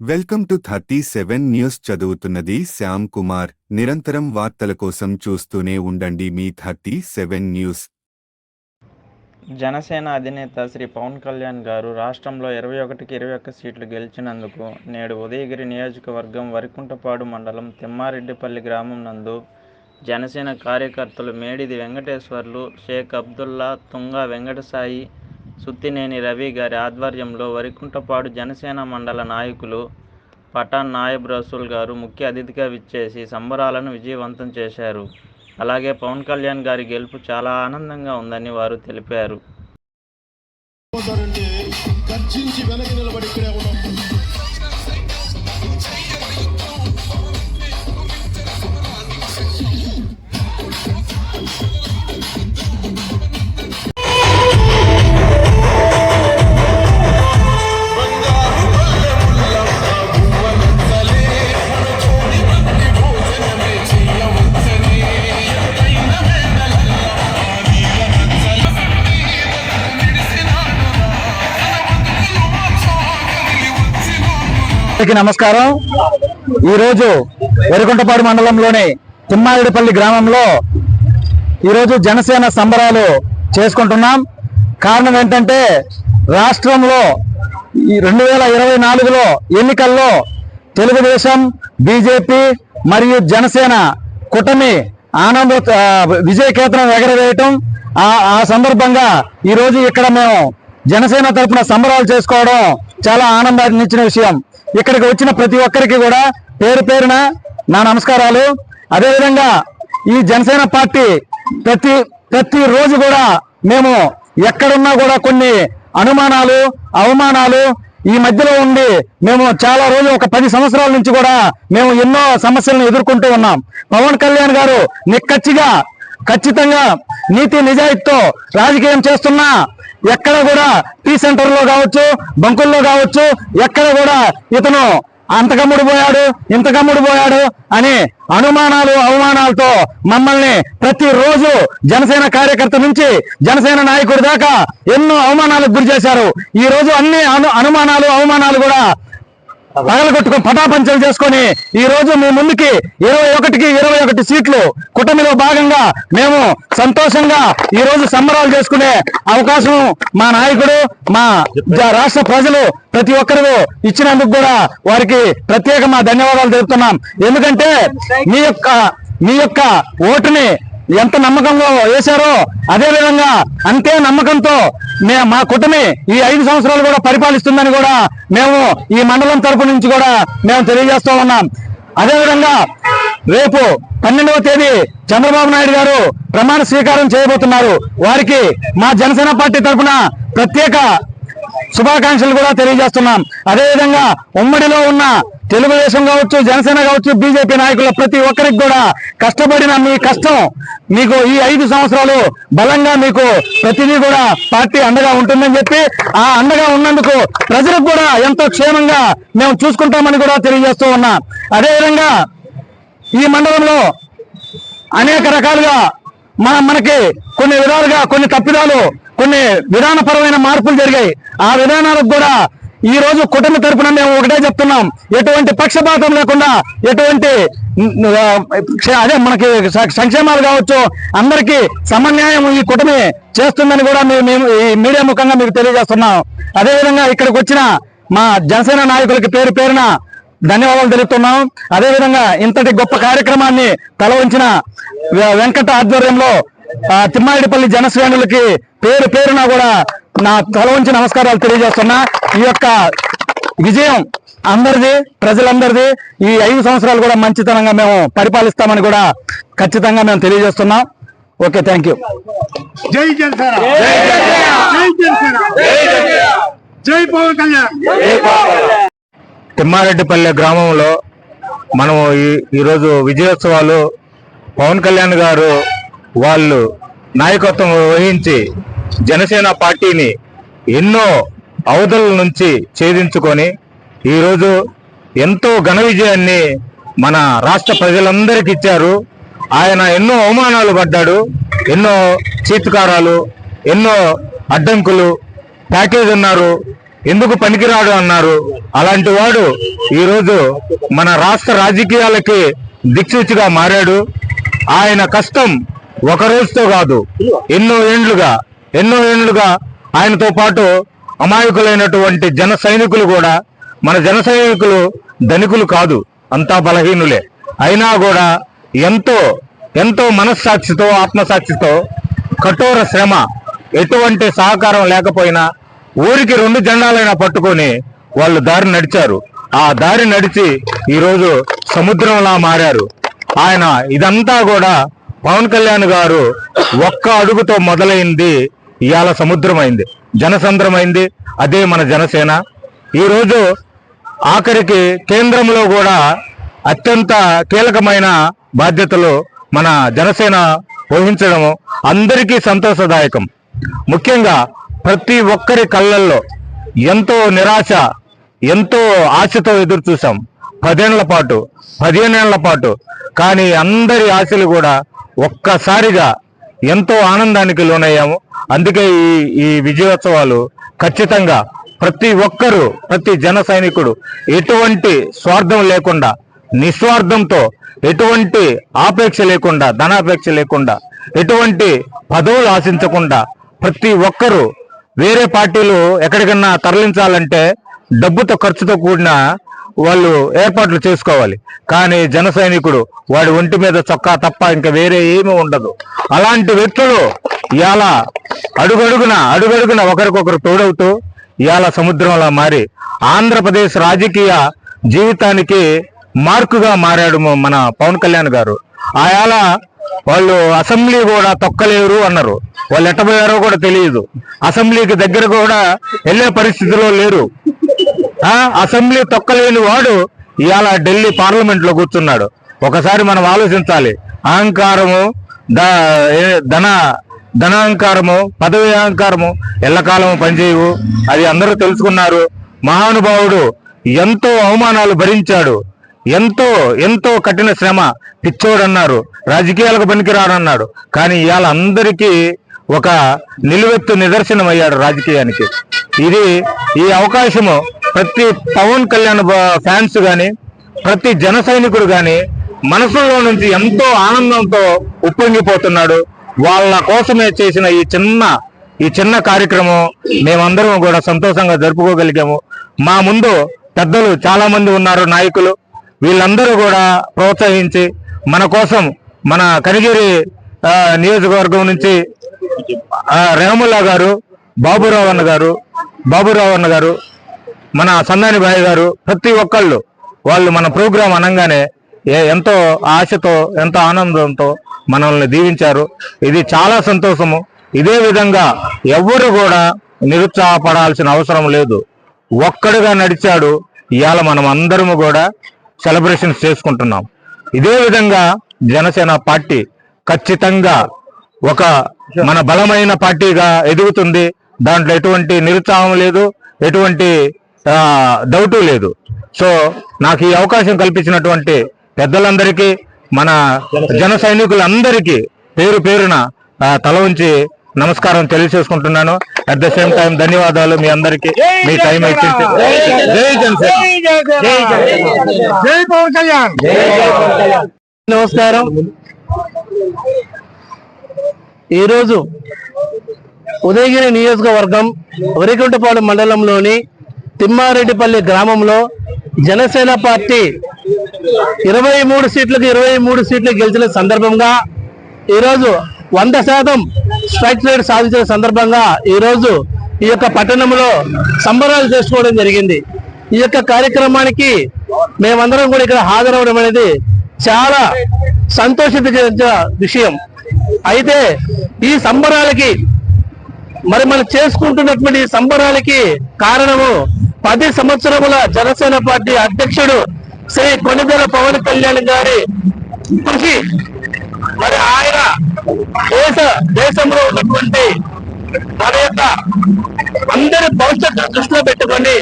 Welcome to 37 news. చదువుతున్నది శ్యామ్ కుమార్. నిరంతరం వార్తల కోసం చూస్తూనే ఉండండి మీ 37 న్యూస్. జనసేన అధినేత శ్రీ పవన్ కళ్యాణ్ గారు రాష్ట్రంలో 21కి 21 సీట్లు గెలిచినందుకు నేడు ఉదయగిరి నియోజకవర్గం వరికుంటపాడు మండలం తిమ్మారెడ్డిపల్లి గ్రామం నందు జనసేన కార్యకర్తలు మేడిది వెంకటేశ్వర్లు, షేక్ అబ్దుల్లా, తుంగా వెంకటసాయి, సుత్తినేని రవి గారి ఆధ్వర్యంలో వరికుంటపాడు జనసేన మండల నాయకులు పఠాన్ నాయబ్ రసూల్ గారు ముఖ్య అతిథిగా విచ్చేసి సంబరాలను విజయవంతం చేశారు. అలాగే పవన్ కళ్యాణ్ గారి గెలుపు చాలా ఆనందంగా ఉందని వారు తెలిపారు. నమస్కారం. ఈరోజు వరికుంటపాడు మండలంలోని తిమ్మారెడ్డిపల్లి గ్రామంలో ఈరోజు జనసేన సంబరాలు చేసుకుంటున్నాం. కారణం ఏంటంటే రాష్ట్రంలో 2024లో ఎన్నికల్లో తెలుగుదేశం, బీజేపీ మరియు జనసేన కూటమి ఆనంద విజయకేతనం ఎగరవేయటం. ఆ సందర్భంగా ఈరోజు ఇక్కడ మేము జనసేన తరఫున సంబరాలు చేసుకోవడం చాలా ఆనందాన్ని ఇచ్చిన విషయం. ఇక్కడికి వచ్చిన ప్రతి ఒక్కరికి కూడా పేరు పేరున నా నమస్కారాలు. అదేవిధంగా ఈ జనసేన పార్టీ ప్రతి రోజు కూడా మేము ఎక్కడున్నా కూడా కొన్ని అనుమానాలు, అవమానాలు ఈ మధ్యలో ఉండి మేము చాలా రోజులు ఒక 10 సంవత్సరాల నుంచి కూడా మేము ఎన్నో సమస్యలను ఎదుర్కొంటూ ఉన్నాం. పవన్ కళ్యాణ్ గారు ఖచ్చితంగా నీతి నిజాయితీతో రాజకీయం చేస్తున్నా ఎక్కడ కూడా టీ సెంటర్లో కావచ్చు, బంకుల్లో కావచ్చు, ఎక్కడ కూడా ఇతను అంత కమ్ముడు పోయాడు, ఇంత కమ్ముడు పోయాడు అని అనుమానాలు, అవమానాలతో మమ్మల్ని ప్రతిరోజు జనసేన కార్యకర్త నుంచి జనసేన నాయకుడి దాకా ఎన్నో అవమానాలకు గురి చేశారు. ఈ రోజు అన్ని అనుమానాలు, అవమానాలు కూడా పగలగొట్టుకుని పటాపంచలు చేసుకొని ఈ రోజు మీ ముందుకి 21కి 21 సీట్లు కూటమిలో భాగంగా మేము సంతోషంగా ఈ రోజు సంబరాలు చేసుకునే అవకాశం మా నాయకుడు, మా రాష్ట్ర ప్రజలు ప్రతి ఒక్కరు ఇచ్చినందుకు కూడా వారికి ప్రత్యేక మా ధన్యవాదాలు తెలుపుతున్నాం. ఎందుకంటే మీ యొక్క ఓటుని ఎంత నమ్మకంగా వేశారో అదేవిధంగా అంతే నమ్మకంతో మా కూటమి ఈ 5 సంవత్సరాలు కూడా పరిపాలిస్తుందని కూడా మేము ఈ మండలం తరపు నుంచి కూడా మేము తెలియజేస్తూ ఉన్నాం. అదేవిధంగా రేపు 12వ తేదీ చంద్రబాబు నాయుడు గారు ప్రమాణ స్వీకారం చేయబోతున్నారు. వారికి మా జనసేన పార్టీ తరఫున ప్రత్యేక శుభాకాంక్షలు కూడా తెలియజేస్తున్నాం. అదేవిధంగా ఉమ్మడిలో ఉన్న తెలుగుదేశం కావచ్చు, జనసేన కావచ్చు, బీజేపీ నాయకుల ప్రతి ఒక్కరికి కూడా కష్టపడిన మీ కష్టం మీకు ఈ 5 సంవత్సరాలు బలంగా మీకు ప్రతిదీ కూడా పార్టీ అండగా ఉంటుందని చెప్పి ఆ అండగా ఉన్నందుకు ప్రజలకు కూడా ఎంతో క్షేమంగా మేము చూసుకుంటామని కూడా తెలియజేస్తూ ఉన్నాం. అదేవిధంగా ఈ మండలంలో అనేక రకాలుగా మనకి కొన్ని విధాలుగా కొన్ని తప్పిదాలు, కొన్ని విధానపరమైన మార్పులు జరిగాయి. ఆ విధానాలకు కూడా ఈ రోజు కూటమి తరపున మేము ఒకటే చెప్తున్నాం, ఎటువంటి పక్షపాతం లేకుండా ఎటువంటి అదే మనకి సంక్షేమాలు కావచ్చు అందరికీ సమన్యాయం ఈ కూటమి చేస్తుందని కూడా మేము ఈ మీడియా ముఖంగా మీకు తెలియజేస్తున్నాం. అదేవిధంగా ఇక్కడికి వచ్చిన మా జనసేన నాయకులకి పేరు పేరున ధన్యవాదాలు తెలుపుతున్నాం. అదేవిధంగా ఇంతటి గొప్ప కార్యక్రమాన్ని తల వంచిన వెంకట ఆధ్వర్యంలో తిమ్మారెడ్డిపల్లి జనశ్రేణులకి పేరు పేరున కూడా నా తల వంచి నమస్కారాలు తెలియజేస్తున్నా. ఈ యొక్క విజయం అందరిది, ప్రజలందరిది. ఈ 5 సంవత్సరాలు కూడా మంచితనంగా మేము పరిపాలిస్తామని కూడా ఖచ్చితంగా మేము తెలియజేస్తున్నాం. Okay, thank you. జై జనసేన, జై పవన్ కళ్యాణ్. తిమ్మారెడ్డిపల్లి గ్రామంలో మనము ఈరోజు విజయోత్సవాలు పవన్ కళ్యాణ్ గారు వాళ్ళు నాయకత్వం వహించి జనసేన పార్టీని ఎన్నో అవధుల నుంచి ఛేదించుకొని ఈరోజు ఎంతో ఘన విజయాన్ని మన రాష్ట్ర ప్రజలందరికీ ఇచ్చారు. ఆయన ఎన్నో అవమానాలు పడ్డాడు, ఎన్నో చీత్కారాలు, ఎన్నో అడ్డంకులు, ప్యాకేజ్ ఉన్నారు, ఎందుకు పనికిరాడు అన్నారు. అలాంటి వాడు ఈరోజు మన రాష్ట్ర రాజకీయాలకి దిక్సూచిగా మారాడు. ఆయన కష్టం ఒక రోజుతో కాదు, ఎన్నో ఏండ్లుగా ఆయనతో పాటు అమాయకులైనటువంటి జన సైనికులు కూడా, మన జన సైనికులు ధనికులు కాదు, అంతా బలహీనులే. అయినా కూడా ఎంతో మనస్సాక్షితో ఆత్మసాక్షితో కఠోర శ్రమ, ఎటువంటి సహకారం లేకపోయినా ఊరికి 2 జెండాలైనా పట్టుకొని వాళ్ళు దారి నడిచారు. ఆ దారి నడిచి ఈరోజు సముద్రంలా మారారు. ఆయన ఇదంతా కూడా పవన్ కళ్యాణ్ గారు ఒక్క అడుగుతో మొదలైంది, ఇవాళ సముద్రమైంది, జనసంద్రమైంది. అదే మన జనసేన. ఈరోజు ఆఖరికి కేంద్రంలో కూడా అత్యంత కీలకమైన బాధ్యతలు మన జనసేన వహించడం అందరికీ సంతోషదాయకం. ముఖ్యంగా ప్రతి ఒక్కరి కళ్ళల్లో ఎంతో నిరాశ, ఎంతో ఆశతో ఎదురు చూసాం 15 ఏళ్ల పాటు. కానీ అందరి ఆశలు కూడా ఒక్కసారిగా ఎంతో ఆనందానికి లోనయ్యాము. అందుకే ఈ విజయోత్సవాలు ఖచ్చితంగా ప్రతి ఒక్కరూ, ప్రతి జన సైనికుడు ఎటువంటి స్వార్థం లేకుండా, నిస్వార్థంతో, ఎటువంటి ఆపేక్ష లేకుండా, ధనాపేక్ష లేకుండా, ఎటువంటి పదవులు ఆశించకుండా ప్రతి ఒక్కరూ వేరే పార్టీలు ఎక్కడికన్నా తరలించాలంటే డబ్బుతో, ఖర్చుతో కూడిన వాళ్ళు ఏర్పాట్లు చేసుకోవాలి. కానీ జన సైనికుడు వాడి ఒంటి మీద చొక్కా తప్ప ఇంకా వేరే ఏమీ ఉండదు. అలాంటి వ్యక్తులు ఇవాళ అడుగడుగున ఒకరికొకరు తోడవుతూ ఇవాళ సముద్రంలా మారి ఆంధ్రప్రదేశ్ రాజకీయ జీవితానికి మార్కుగా మారాడు మన పవన్ కళ్యాణ్ గారు. ఆయాల వాళ్ళు అసెంబ్లీ కూడా తొక్కలేరు అన్నారు. వాళ్ళు ఎట్టబోయారో కూడా తెలియదు. అసెంబ్లీకి దగ్గర కూడా వెళ్ళే పరిస్థితిలో లేరు. అసెంబ్లీ తొక్కలేని వాడు ఇవాళ ఢిల్లీ పార్లమెంట్ లో కూర్చున్నాడు. ఒకసారి మనం ఆలోచించాలి. అహంకారము, ధనాహంకారము, పదవి అహంకారము ఎల్లకాలము పనిచేయవు. అది అందరూ తెలుసుకున్నారు. మహానుభావుడు ఎంతో అవమానాలు భరించాడు, ఎంతో కఠిన శ్రమ. పిచ్చోడు అన్నారు, రాజకీయాలకు పనికిరాడన్నాడు. కానీ ఇవాళ అందరికీ ఒక నిలువెత్తు నిదర్శనం అయ్యాడు రాజకీయానికి. ఈ అవకాశము ప్రతి పవన్ కళ్యాణ్ ఫ్యాన్స్ గాని, ప్రతి జన సైనికుడు గాని మనసులో నుంచి ఎంతో ఆనందంతో ఉప్పొంగిపోతున్నాడు. వాళ్ళ కోసమే చేసిన ఈ చిన్న కార్యక్రమం మేమందరం కూడా సంతోషంగా జరుపుకోగలిగాము. మా ముందు పెద్దలు చాలా మంది ఉన్నారు, నాయకులు. వీళ్ళందరూ కూడా ప్రోత్సహించి మన కోసం, మన కనిగిరి నియోజకవర్గం నుంచి రెహముల్లా గారు, బాబురావు అన్న గారు, మన సన్నాని బాయ్ గారు, ప్రతి ఒక్కళ్ళు వాళ్ళు మన ప్రోగ్రాం అనగానే ఎంతో ఆశతో, ఎంతో ఆనందంతో మనల్ని దీవించారు. ఇది చాలా సంతోషము. ఇదే విధంగా ఎవ్వరు కూడా నిరుత్సాహపడాల్సిన అవసరం లేదు. ఒక్కడుగా నడిచాడు. ఇవాళ మనం అందరము కూడా సెలబ్రేషన్స్ చేసుకుంటున్నాం. ఇదే విధంగా జనసేన పార్టీ ఖచ్చితంగా ఒక మన బలమైన పార్టీగా ఎదుగుతుంది. దాంట్లో ఎటువంటి నిరుత్సాహం లేదు, ఎటువంటి డౌటు లేదు. సో నాకు ఈ అవకాశం కల్పించినటువంటి పెద్దలందరికీ, మన జన సైనికులందరికీ పేరున తల ఉంచి నమస్కారం తెలియజేసుకుంటున్నాను. అట్ ద సేమ్ టైం ధన్యవాదాలు మీ అందరికీ, మీ టైం ఇచ్చింది. జై జనసేన, జై పవన్ కళ్యాణ్. నమస్కారం. ఈరోజు ఉదయగిరి నియోజకవర్గం వరికుంటపాడు మండలంలోని తిమ్మారెడ్డిపల్లి గ్రామంలో జనసేన పార్టీ 23 సీట్లు గెలిచిన సందర్భంగా ఈరోజు 100% స్ట్రైక్ రేట్ సాధించిన సందర్భంగా ఈరోజు ఈ యొక్క పట్టణంలో సంబరాలు చేసుకోవడం జరిగింది. ఈ యొక్క కార్యక్రమానికి మేమందరం కూడా ఇక్కడ హాజరవడం అనేది చాలా సంతోషించే విషయం. అయితే ఈ సంబరాలకి, మరి మనం చేసుకుంటున్నటువంటి ఈ సంబరాలకి కారణము 10 సంవత్సరముల జనసేన పార్టీ అధ్యక్షుడు శ్రీ కొణిదెల పవన్ కళ్యాణ్ గారి కృషి. మరి ఆయన దేశంలో ఉన్నటువంటి మన యొక్క అందరి భవిష్యత్తు దృష్టిలో పెట్టుకొని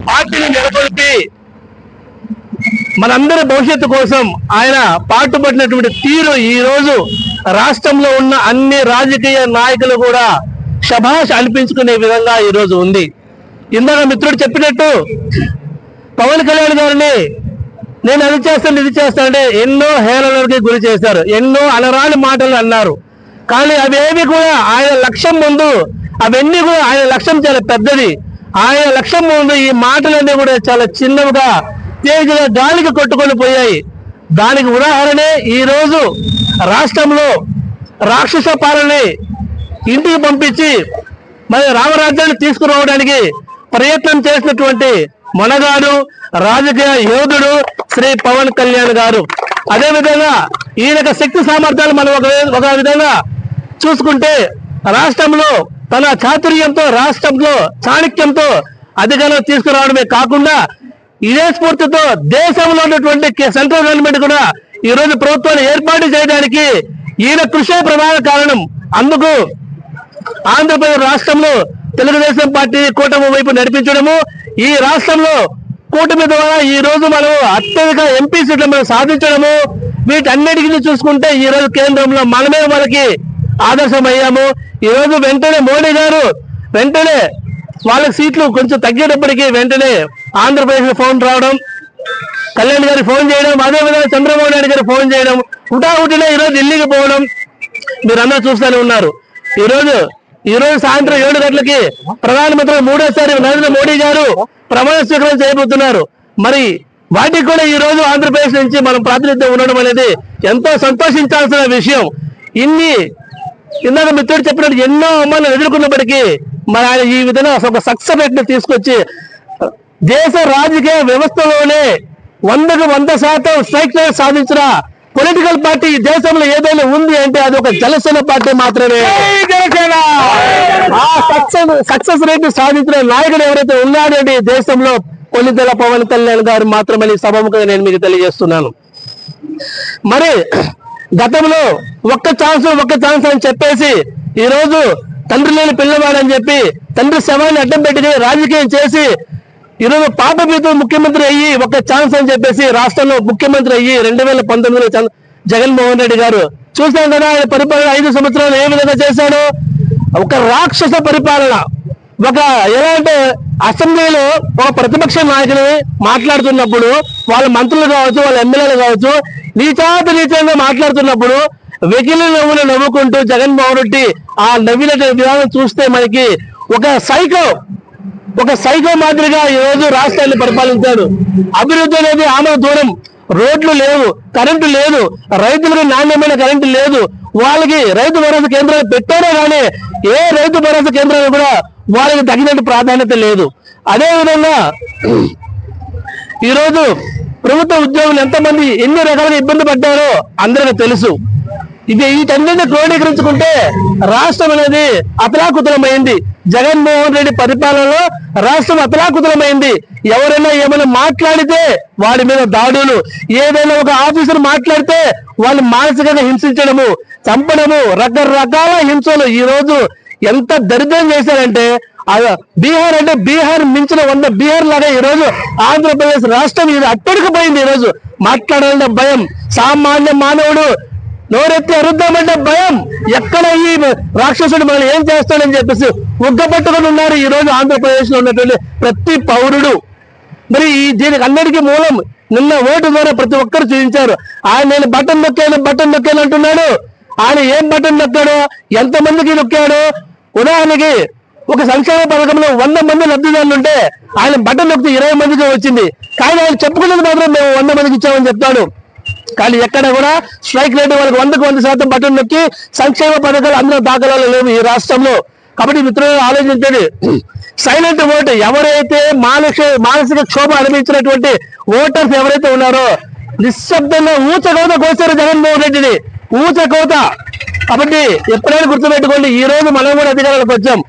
పార్టీని నెలకొల్పి మనందరి భవిష్యత్తు కోసం ఆయన పాటుపడినటువంటి తీరు ఈ రోజు రాష్ట్రంలో ఉన్న అన్ని రాజకీయ నాయకులు కూడా శభాష్ అనిపించుకునే విధంగా ఈ రోజు ఉంది. ఇందాక మిత్రుడు చెప్పినట్టు పవన్ కళ్యాణ్ గారిని నేను అది చేస్తాను ఇది చేస్తానంటే ఎన్నో హేళనలకి గురి చేశారు, ఎన్నో అనరాని మాటలు అన్నారు. కానీ అవేవి కూడా ఆయన లక్ష్యం ముందు, అవన్నీ కూడా ఆయన లక్ష్యం చాలా పెద్దది. ఆయన లక్ష్యం ముందు ఈ మాటలన్నీ కూడా చాలా చిన్నవిగా తేలికగా గాలికి కొట్టుకొని పోయాయి. దానికి ఉదాహరణే ఈ రోజు రాష్ట్రంలో రాక్షస పాలనని ఇంటికి పంపించి మరి రామరాజ్యాన్ని తీసుకురావడానికి ప్రయత్నం చేసినటువంటి మనగాడు రాజకీయ యోధుడు శ్రీ పవన్ కళ్యాణ్ గారు. అదేవిధంగా ఈయన శక్తి సామర్థ్యాలు మనం ఒక విధంగా చూసుకుంటే రాష్ట్రంలో తన చాతుర్యంతో, రాష్ట్రంలో చాణక్యంతో అధికారం తీసుకురావడమే కాకుండా ఇదే స్ఫూర్తితో దేశంలో ఉన్నటువంటి సెంట్రల్ గవర్నమెంట్ కూడా ఈ రోజు ప్రభుత్వాన్ని ఏర్పాటు చేయడానికి ఈయన కృషి ప్రధాన కారణం. అందుకు ఆంధ్రప్రదేశ్ రాష్ట్రంలో తెలుగుదేశం పార్టీ కూటమి వైపు నడిపించడము, ఈ రాష్ట్రంలో కూటమి ద్వారా ఈ రోజు మనం అత్యధిక ఎంపీ సీట్లు మనం సాధించడము, వీటన్నిటికీ చూసుకుంటే ఈ రోజు కేంద్రంలో మనమే వాళ్ళకి ఆదర్శం అయ్యాము. ఈ రోజు వెంటనే మోడీ గారు వెంటనే వాళ్ళకి సీట్లు కొంచెం తగ్గేటప్పటికీ వెంటనే ఆంధ్రప్రదేశ్ ఫోన్ రావడం, కళ్యాణ్ గారికి ఫోన్ చేయడం, అదేవిధంగా చంద్రబాబు నాయుడు గారికి ఫోన్ చేయడం, హుటాహుటినే ఈరోజు ఢిల్లీకి పోవడం మీరందరూ చూస్తూనే ఉన్నారు. ఈ రోజు సాయంత్రం 7 గంటలకి ప్రధానమంత్రి మూడోసారి నరేంద్ర మోడీ గారు ప్రమాణ స్వీకారం చేయబోతున్నారు. మరి వాటికి కూడా ఈ రోజు ఆంధ్రప్రదేశ్ నుంచి మనం ప్రాతినిధ్యం ఉండడం అనేది ఎంతో సంతోషించాల్సిన విషయం. ఇందాక మిత్రుడు చెప్పినట్టు ఎన్నో అమ్మాయిలు ఎదుర్కొన్నప్పటికీ మరి ఆయన ఈ విధంగా ఒక సక్సెస్ రేట్ ని తీసుకొచ్చి దేశ రాజకీయ వ్యవస్థలోనే 100కు 100% స్ట్రైక్ రేట్ సాధించిన పొలిటికల్ పార్టీ ఈ దేశంలో ఏదైనా ఉంది అంటే అది ఒక జనసేన పార్టీ మాత్రమే. ఆ సక్సెస్ రేట్ సాధించిన నాయకుడు ఎవరైతే ఉన్నాడంటే ఈ దేశంలో కొల్లిదల పవన్ కళ్యాణ్ గారు మాత్రమే సభముఖంగా నేను మీకు తెలియజేస్తున్నాను. మరి గతంలో ఒక్క ఛాన్స్ అని చెప్పేసి ఈ రోజు తండ్రి లేని పిల్లవాడని చెప్పి తండ్రి శవాన్ని అడ్డం పెట్టి రాజకీయం చేసి ఈరోజు పాప మీద ముఖ్యమంత్రి అయ్యి ఒక ఛాన్స్ అని చెప్పేసి రాష్ట్రంలో ముఖ్యమంత్రి అయ్యి 2019లో జగన్మోహన్ రెడ్డి గారు చూసాం కదా. ఆయన పరిపాలన 5 సంవత్సరాలు ఏ విధంగా చేశాడు? ఒక రాక్షస పరిపాలన. ఎలా అంటే అసెంబ్లీలో ఒక ప్రతిపక్ష నాయకుని మాట్లాడుతున్నప్పుడు వాళ్ళ మంత్రులు కావచ్చు, వాళ్ళ ఎమ్మెల్యేలు కావచ్చు, నీచంగా మాట్లాడుతున్నప్పుడు వెకిలి నవ్వులు నవ్వుకుంటూ జగన్మోహన్ రెడ్డి ఆ నవ్విన విధానం చూస్తే మనకి ఒక సైకో మాదిరిగా ఈ రోజు రాష్ట్రాన్ని పరిపాలించాడు. అభివృద్ధి అనేది ఆమె దూరం, రోడ్లు లేవు, కరెంటు లేదు, రైతులకు నాణ్యమైన కరెంటు లేదు, వాళ్ళకి రైతు భరోసా కేంద్రాలు పెట్టారే కానీ ఏ రైతు భరోసా కేంద్రాలు కూడా వాళ్ళకి తగినట్టు ప్రాధాన్యత లేదు. అదేవిధంగా ఈరోజు ప్రభుత్వ ఉద్యోగులు ఎంతమంది ఎన్ని రకాలుగా ఇబ్బంది పడ్డారో అందరికీ తెలుసు. వీటన్నిటిని క్రోడీకరించుకుంటే రాష్ట్రం అనేది అతలాకుతలమైంది. జగన్మోహన్ రెడ్డి పరిపాలనలో రాష్ట్రం అతలాకుతలమైంది. ఎవరైనా ఏమైనా మాట్లాడితే వాడి మీద దాడులు, ఏదైనా ఒక ఆఫీసర్ మాట్లాడితే వాళ్ళు మానసికంగా హింసించడము, చంపడము, రకరకాల హింసలు ఈ రోజు ఎంత దరిద్రం చేశారంటే బీహార్ అంటే బీహార్ మించిన 100 బీహార్ లాగా ఈ రోజు ఆంధ్రప్రదేశ్ రాష్ట్రం ఇది అట్టడికిపోయింది. ఈ రోజు మాట్లాడాలంటే భయం, సామాన్య మానవుడు నోరెత్తి అరుద్దామంటే భయం. ఎక్కడ ఈ రాక్షసుడు మనం ఏం చేస్తాడని చెప్పేసి ఉగ్గపట్టుకొని ఉన్నారు ఈ రోజు ఆంధ్రప్రదేశ్ లో ఉన్నటువంటి ప్రతి పౌరుడు. మరి దీనికి అన్నిటికీ మూలం నిన్న ఓటు ద్వారా ప్రతి ఒక్కరు చూపించారు. ఆయన నేను బటన్ నొక్కాను అంటున్నాడు. ఆయన ఏం బటన్ నొక్కాడో, ఎంతమందికి నొక్కాడో? ఉదాహరణకి ఒక సంక్షేమ పథకంలో 100 మంది లబ్ధిదారులు ఉంటే ఆయన బటన్ నొక్కితే 20 మందికి వచ్చింది. కానీ ఆయన చెప్పుకున్నది మాత్రం మేము 100 మందికి ఇచ్చామని చెప్తాడు. కానీ ఎక్కడ కూడా స్ట్రైక్ రేట్ వాళ్ళకి 100కు 100% బటన్ నొక్కి సంక్షేమ పథకాలు అందరూ దాఖలాలు లేవు ఈ రాష్ట్రంలో. కాబట్టి మిత్రులు ఆలోచించండి. సైలెంట్ ఓటు ఎవరైతే మానసిక క్షోభ అనుభవించినటువంటి ఓటర్స్ ఎవరైతే ఉన్నారో నిశ్శబ్దంగా ఊచకోత కోసారు జగన్మోహన్ రెడ్డిని, ఊచకోత. కాబట్టి ఎప్పుడైనా గుర్తుపెట్టుకోండి, ఈ రోజు మనం కూడా అధికారులకు వచ్చాం.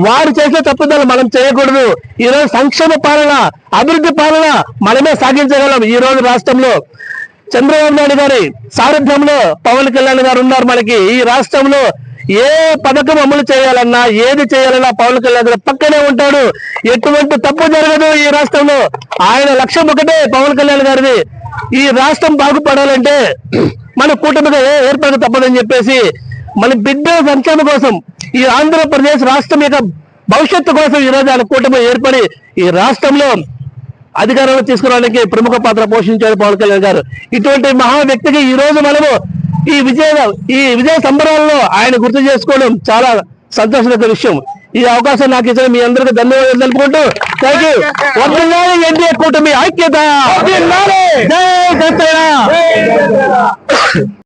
వారు చేసే తప్పుదలు మనం చేయకూడదు. ఈ రోజు సంక్షేమ పాలన, అభివృద్ధి పాలన మనమే సాగించగలం. ఈ రోజు రాష్ట్రంలో చంద్రబాబు నాయుడు గారి సారథ్యంలో పవన్ కళ్యాణ్ గారు ఉన్నారు. మనకి ఈ రాష్ట్రంలో ఏ పథకం అమలు చేయాలన్నా, ఏది చేయాలన్నా పవన్ కళ్యాణ్ గారు పక్కనే ఉంటాడు. ఎటువంటి తప్పు జరగదు ఈ రాష్ట్రంలో. ఆయన లక్ష్యం ఒకటే పవన్ కళ్యాణ్ గారిది, ఈ రాష్ట్రం బాగుపడాలంటే మన కూటమిగా ఏర్పడక తప్పదని చెప్పేసి మన బిడ్డ సంక్షేమ కోసం ఈ ఆంధ్రప్రదేశ్ రాష్ట్రం యొక్క భవిష్యత్తు కోసం ఈ రోజు ఆయన కూటమి ఏర్పడి ఈ రాష్ట్రంలో అధికారంలో తీసుకురావడానికి ప్రముఖ పాత్ర పోషించారు పవన్ కళ్యాణ్ గారు. ఇటువంటి మహా వ్యక్తికి ఈ రోజు మనము ఈ విజయ సంబరాల్లో ఆయన గుర్తు చేసుకోవడం చాలా సంతోషకర విషయం. ఈ అవకాశం నాకు ఇచ్చిన మీ అందరికీ ధన్యవాదాలు తెలుపుకుంటూ థ్యాంక్ యూ. ఎన్డీఏ కూటమి ఐక్యత. జై జనసేన.